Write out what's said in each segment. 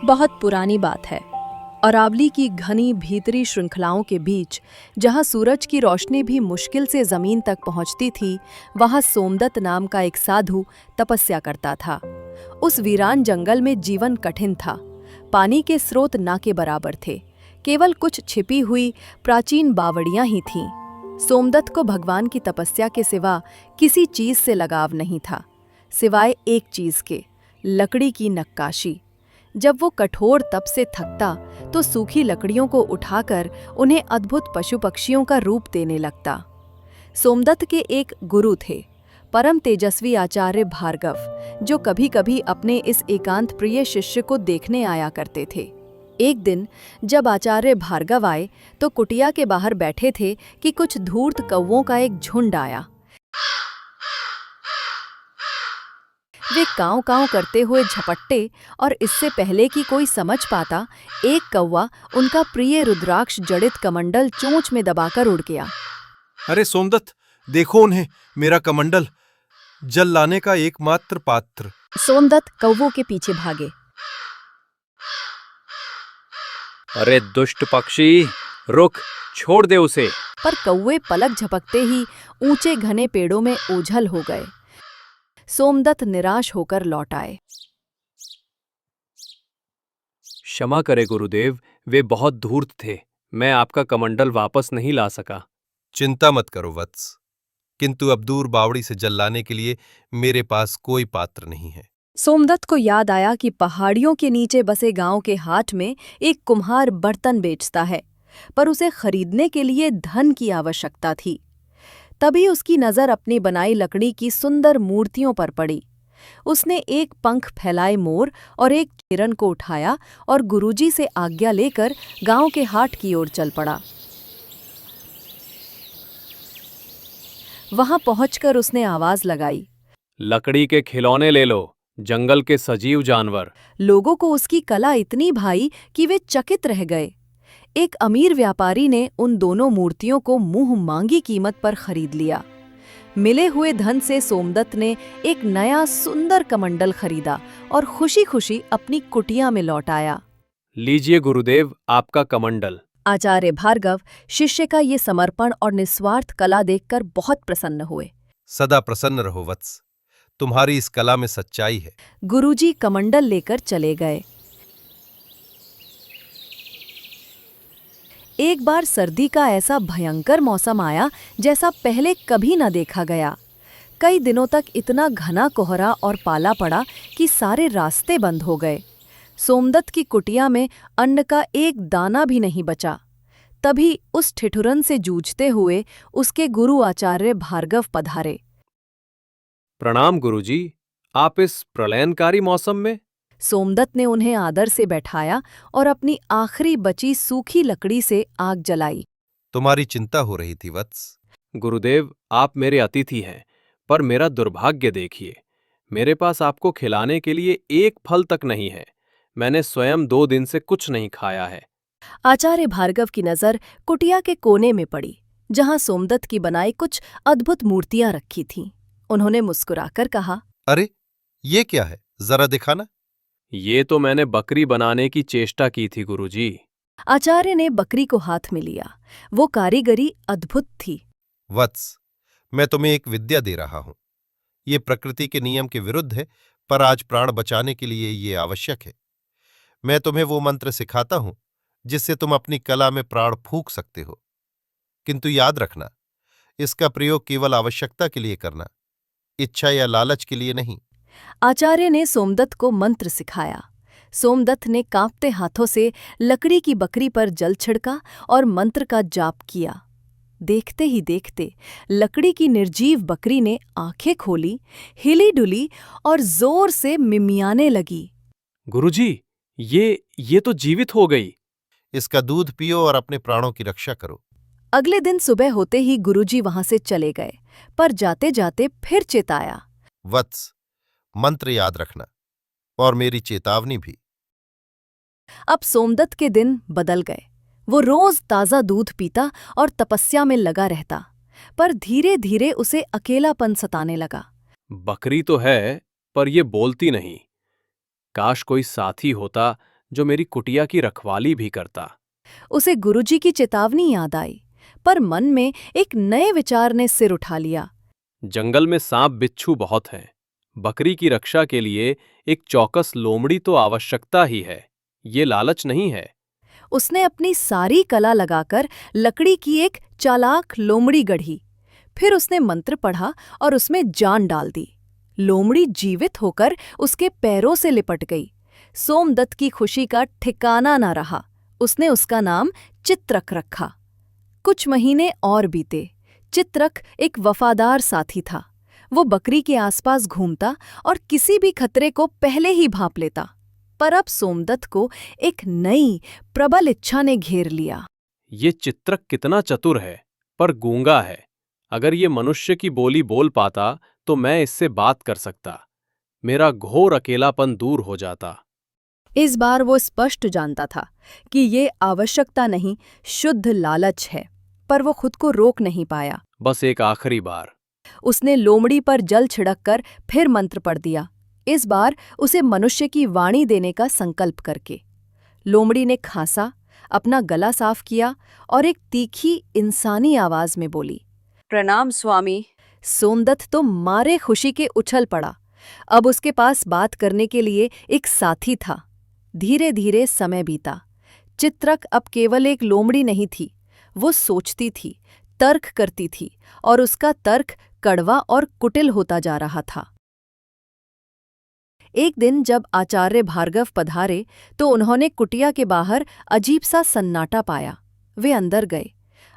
बहुत पुरानी बात है। अरावली की घनी भीतरी श्रृंखलाओं के बीच, जहां सूरज की रोशनी भी मुश्किल से जमीन तक पहुंचती थी, वहां सोमदत्त नाम का एक साधु तपस्या करता था। उस वीरान जंगल में जीवन कठिन था। पानी के स्रोत ना के बराबर थे, केवल कुछ छिपी हुई प्राचीन बावड़ियां ही थीं। सोमदत्त को भगवान की तपस्या के सिवा किसी चीज से लगाव नहीं था, सिवाय एक चीज के, लकड़ी की नक्काशी। जब वो कठोर तप से थकता तो सूखी लकड़ियों को उठाकर उन्हें अद्भुत पशु पक्षियों का रूप देने लगता। सोमदत्त के एक गुरु थे, परम तेजस्वी आचार्य भार्गव, जो कभी-कभी अपने इस एकांत प्रिय शिष्य को देखने आया करते थे। एक दिन जब आचार्य भार्गव आए तो कुटिया के बाहर बैठे थे कि कुछ धूर्त कौवों का एक झुंड आया। वे काँव काँव करते हुए झपट्टे और इससे पहले कि कोई समझ पाता, एक कौवा उनका प्रिय रुद्राक्ष जड़ित कमंडल चोंच में दबाकर उड़ गया। अरे सोमदत्त, देखो उन्हें, मेरा कमंडल, जल लाने का एकमात्र पात्र। सोमदत्त कौवों के पीछे भागे। अरे दुष्ट पक्षी, रुक, छोड़ दे उसे। पर कौवे पलक झपकते ही ऊंचे घने पेड़ों में ओझल हो गए। सोमदत्त निराश होकर लौट आए। क्षमा करे गुरुदेव, वे बहुत धूर्त थे। मैं आपका कमंडल वापस नहीं ला सका। चिंता मत करो वत्स, किंतु अब दूर बावड़ी से जल लाने के लिए मेरे पास कोई पात्र नहीं है। सोमदत्त को याद आया कि पहाड़ियों के नीचे बसे गांव के हाट में एक कुम्हार बर्तन बेचता है, पर उसे खरीदने के लिए धन की आवश्यकता थी। तभी उसकी नज़र अपनी बनाई लकड़ी की सुंदर मूर्तियों पर पड़ी। उसने एक पंख फैलाए मोर और एक हिरन को उठाया और गुरुजी से आज्ञा लेकर गांव के हाट की ओर चल पड़ा। वहां पहुंचकर उसने आवाज लगाई, लकड़ी के खिलौने ले लो, जंगल के सजीव जानवर। लोगों को उसकी कला इतनी भाई कि वे चकित रह गए। एक अमीर व्यापारी ने उन दोनों मूर्तियों को मुंह मांगी कीमत पर खरीद लिया। मिले हुए धन से सोमदत्त ने एक नया सुंदर कमंडल खरीदा और खुशी-खुशी अपनी कुटिया में लौट आया। लीजिए गुरुदेव, आपका कमंडल। आचार्य भार्गव शिष्य का ये समर्पण और निस्वार्थ कला देखकर बहुत प्रसन्न हुए। सदा प्रसन्न रहो वत्स, तुम्हारी इस कला में सच्चाई है। गुरुजी कमंडल लेकर चले गए। एक बार सर्दी का ऐसा भयंकर मौसम आया जैसा पहले कभी न देखा गया। कई दिनों तक इतना घना कोहरा और पाला पड़ा कि सारे रास्ते बंद हो गए। सोमदत्त की कुटिया में अन्न का एक दाना भी नहीं बचा। तभी उस ठिठुरन से जूझते हुए उसके गुरु आचार्य भार्गव पधारे। प्रणाम गुरुजी, आप इस प्रलयनकारी मौसम में? सोमदत्त ने उन्हें आदर से बैठाया और अपनी आखिरी बची सूखी लकड़ी से आग जलाई। तुम्हारी चिंता हो रही थी वत्स। गुरुदेव, आप मेरे अतिथि हैं, पर मेरा दुर्भाग्य देखिए, मेरे पास आपको खिलाने के लिए एक फल तक नहीं है। मैंने स्वयं 2 दिन से कुछ नहीं खाया है। आचार्य भार्गव की नज़र कुटिया के कोने में पड़ी, जहां सोमदत्त की बनाई कुछ अद्भुत मूर्तियां रखी थीं। उन्होंने मुस्कुराकर कहा, अरे ये क्या है, जरा दिखाना। ये तो मैंने बकरी बनाने की चेष्टा की थी गुरुजी। आचार्य ने बकरी को हाथ में लिया। वो कारीगरी अद्भुत थी। वत्स, मैं तुम्हें एक विद्या दे रहा हूं। ये प्रकृति के नियम के विरुद्ध है, पर आज प्राण बचाने के लिए ये आवश्यक है। मैं तुम्हें वो मंत्र सिखाता हूं जिससे तुम अपनी कला में प्राण फूंक सकते हो, किंतु याद रखना, इसका प्रयोग केवल आवश्यकता के लिए करना, इच्छा या लालच के लिए नहीं। आचार्य ने सोमदत्त को मंत्र सिखाया। सोमदत्त ने कांपते हाथों से लकड़ी की बकरी पर जल छिड़का और मंत्र का जाप किया। देखते ही देखते लकड़ी की निर्जीव बकरी ने आंखें खोली, हिली डुली और जोर से मिमियाने लगी। गुरुजी, ये तो जीवित हो गई। इसका दूध पियो और अपने प्राणों की रक्षा करो। अगले दिन सुबह होते ही गुरुजी वहां से चले गए, पर जाते जाते फिर चेताया, वत्स, मंत्र याद रखना और मेरी चेतावनी भी। अब सोमदत्त के दिन बदल गए। वो रोज ताज़ा दूध पीता और तपस्या में लगा रहता, पर धीरे धीरे उसे अकेलापन सताने लगा। बकरी तो है, पर ये बोलती नहीं। काश कोई साथी होता जो मेरी कुटिया की रखवाली भी करता। उसे गुरुजी की चेतावनी याद आई, पर मन में एक नए विचार ने सिर उठा लिया। जंगल में सांप बिच्छू बहुत हैं। बकरी की रक्षा के लिए एक चौकस लोमड़ी तो आवश्यकता ही है। ये लालच नहीं है। उसने अपनी सारी कला लगाकर लकड़ी की एक चालाक लोमड़ी गढ़ी। फिर उसने मंत्र पढ़ा और उसमें जान डाल दी। लोमड़ी जीवित होकर उसके पैरों से लिपट गई। सोमदत्त की खुशी का ठिकाना न रहा। उसने उसका नाम चित्रक रखा। कुछ महीने और बीते। चित्रक एक वफादार साथी था। वो बकरी के आसपास घूमता और किसी भी खतरे को पहले ही भांप लेता। पर अब सोमदत्त को एक नई प्रबल इच्छा ने घेर लिया। ये चित्रक कितना चतुर है, पर गूंगा है। अगर ये मनुष्य की बोली बोल पाता तो मैं इससे बात कर सकता। मेरा घोर अकेलापन दूर हो जाता। इस बार वो स्पष्ट जानता था कि ये आवश्यकता नहीं, शुद्ध लालच है, पर वो खुद को रोक नहीं पाया। बस एक आखिरी बार। उसने लोमड़ी पर जल छिड़ककर फिर मंत्र पढ़ दिया, इस बार उसे मनुष्य की वाणी देने का संकल्प करके। लोमड़ी ने खांसा, अपना गला साफ किया और एक तीखी इंसानी आवाज में बोली, प्रणाम स्वामी। सोमदत्त तो मारे खुशी के उछल पड़ा। अब उसके पास बात करने के लिए एक साथी था। धीरे धीरे समय बीता। चित्रक अब केवल एक लोमड़ी नहीं थी। वो सोचती थी, तर्क करती थी, और उसका तर्क कड़वा और कुटिल होता जा रहा था। एक दिन जब आचार्य भार्गव पधारे तो उन्होंने कुटिया के बाहर अजीब सा सन्नाटा पाया। वे अंदर गए।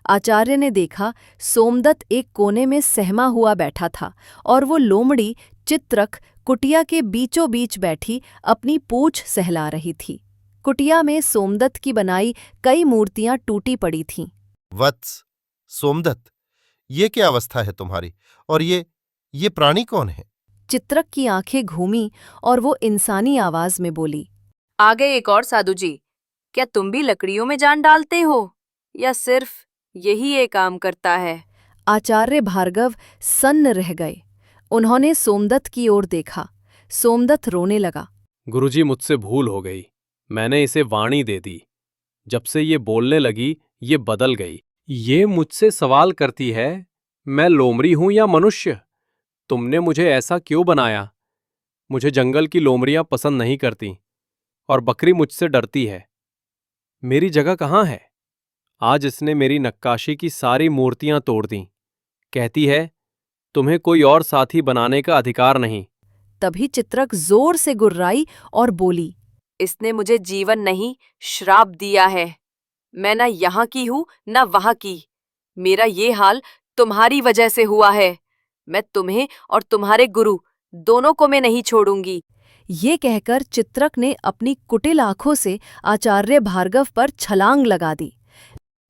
आचार्य ने देखा सोमदत्त एक कोने में सहमा हुआ बैठा था और वो लोमड़ी चित्रक कुटिया के बीचों बीच बैठी अपनी पूंछ सहला रही थी। कुटिया में सोमदत्त की बनाई कई मूर्तियां टूटी पड़ी थीं। वत्स, सोमदत्त, ये क्या अवस्था है तुम्हारी? और ये प्राणी कौन है? चित्रक की आंखें घूमी और वो इंसानी आवाज में बोली, आ गए एक और साधु जी। क्या तुम भी लकड़ियों में जान डालते हो, या सिर्फ यही ये काम करता है? आचार्य भार्गव सन्न रह गए। उन्होंने सोमदत्त की ओर देखा। सोमदत्त रोने लगा। गुरुजी, मुझसे भूल हो गई। मैंने इसे वाणी दे दी। जब से ये बोलने लगी, ये बदल गई। ये मुझसे सवाल करती है, मैं लोमड़ी हूं या मनुष्य? तुमने मुझे ऐसा क्यों बनाया? मुझे जंगल की लोमड़ियां पसंद नहीं करती और बकरी मुझसे डरती है। मेरी जगह कहाँ है? आज इसने मेरी नक्काशी की सारी मूर्तियां तोड़ दी। कहती है, तुम्हें कोई और साथी बनाने का अधिकार नहीं। तभी चित्रक जोर से गुर्राई और बोली, इसने मुझे जीवन नहीं, श्राप दिया है। मैं न यहाँ की हूँ न वहाँ की। मेरा ये हाल तुम्हारी वजह से हुआ है। मैं तुम्हें और तुम्हारे गुरु दोनों को मैं नहीं छोड़ूंगी। ये कहकर चित्रक ने अपनी कुटिल आंखों से आचार्य भार्गव पर छलांग लगा दी।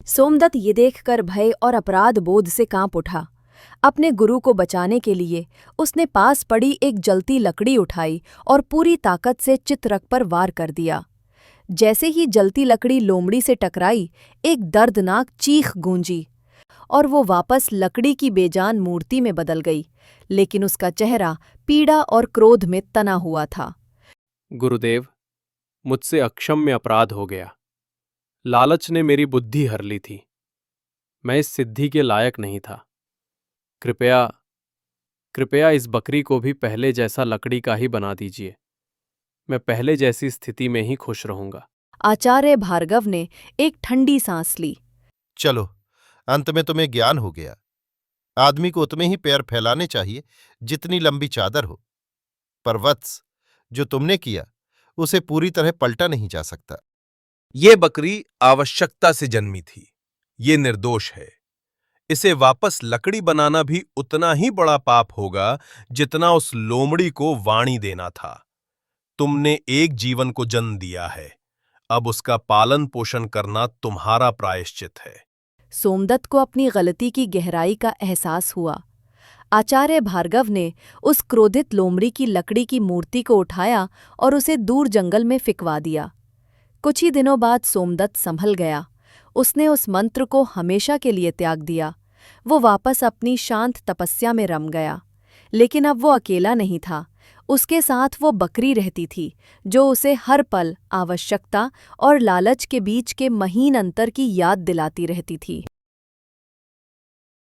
सोमदत्त ये देखकर भय और अपराध बोध से कांप उठा। अपने गुरु को बचाने के लिए उसने पास पड़ी एक जलती लकड़ी उठाई और पूरी ताकत से चित्रक पर वार कर दिया। जैसे ही जलती लकड़ी लोमड़ी से टकराई, एक दर्दनाक चीख गूंजी और वो वापस लकड़ी की बेजान मूर्ति में बदल गई, लेकिन उसका चेहरा पीड़ा और क्रोध में तना हुआ था। गुरुदेव, मुझसे अक्षम्य अपराध हो गया। लालच ने मेरी बुद्धि हर ली थी। मैं इस सिद्धि के लायक नहीं था। कृपया इस बकरी को भी पहले जैसा लकड़ी का ही बना दीजिए। मैं पहले जैसी स्थिति में ही खुश रहूंगा। आचार्य भार्गव ने एक ठंडी सांस ली। चलो, अंत में तुम्हें ज्ञान हो गया। आदमी को उतने ही पैर फैलाने चाहिए जितनी लंबी चादर हो। पर वत्स, जो तुमने किया उसे पूरी तरह पलटा नहीं जा सकता। ये बकरी आवश्यकता से जन्मी थी। ये निर्दोष है। इसे वापस लकड़ी बनाना भी उतना ही बड़ा पाप होगा जितना उस लोमड़ी को वाणी देना था। तुमने एक जीवन को जन्म दिया है। अब उसका पालन पोषण करना तुम्हारा प्रायश्चित है। सोमदत्त को अपनी गलती की गहराई का एहसास हुआ। आचार्य भार्गव ने उस क्रोधित लोमड़ी की लकड़ी की मूर्ति को उठाया और उसे दूर जंगल में फिकवा दिया। कुछ ही दिनों बाद सोमदत्त संभल गया। उसने उस मंत्र को हमेशा के लिए त्याग दिया। वो वापस अपनी शांत तपस्या में रम गया। लेकिन अब वो अकेला नहीं था। उसके साथ वो बकरी रहती थी जो उसे हर पल आवश्यकता और लालच के बीच के महीन अंतर की याद दिलाती रहती थी।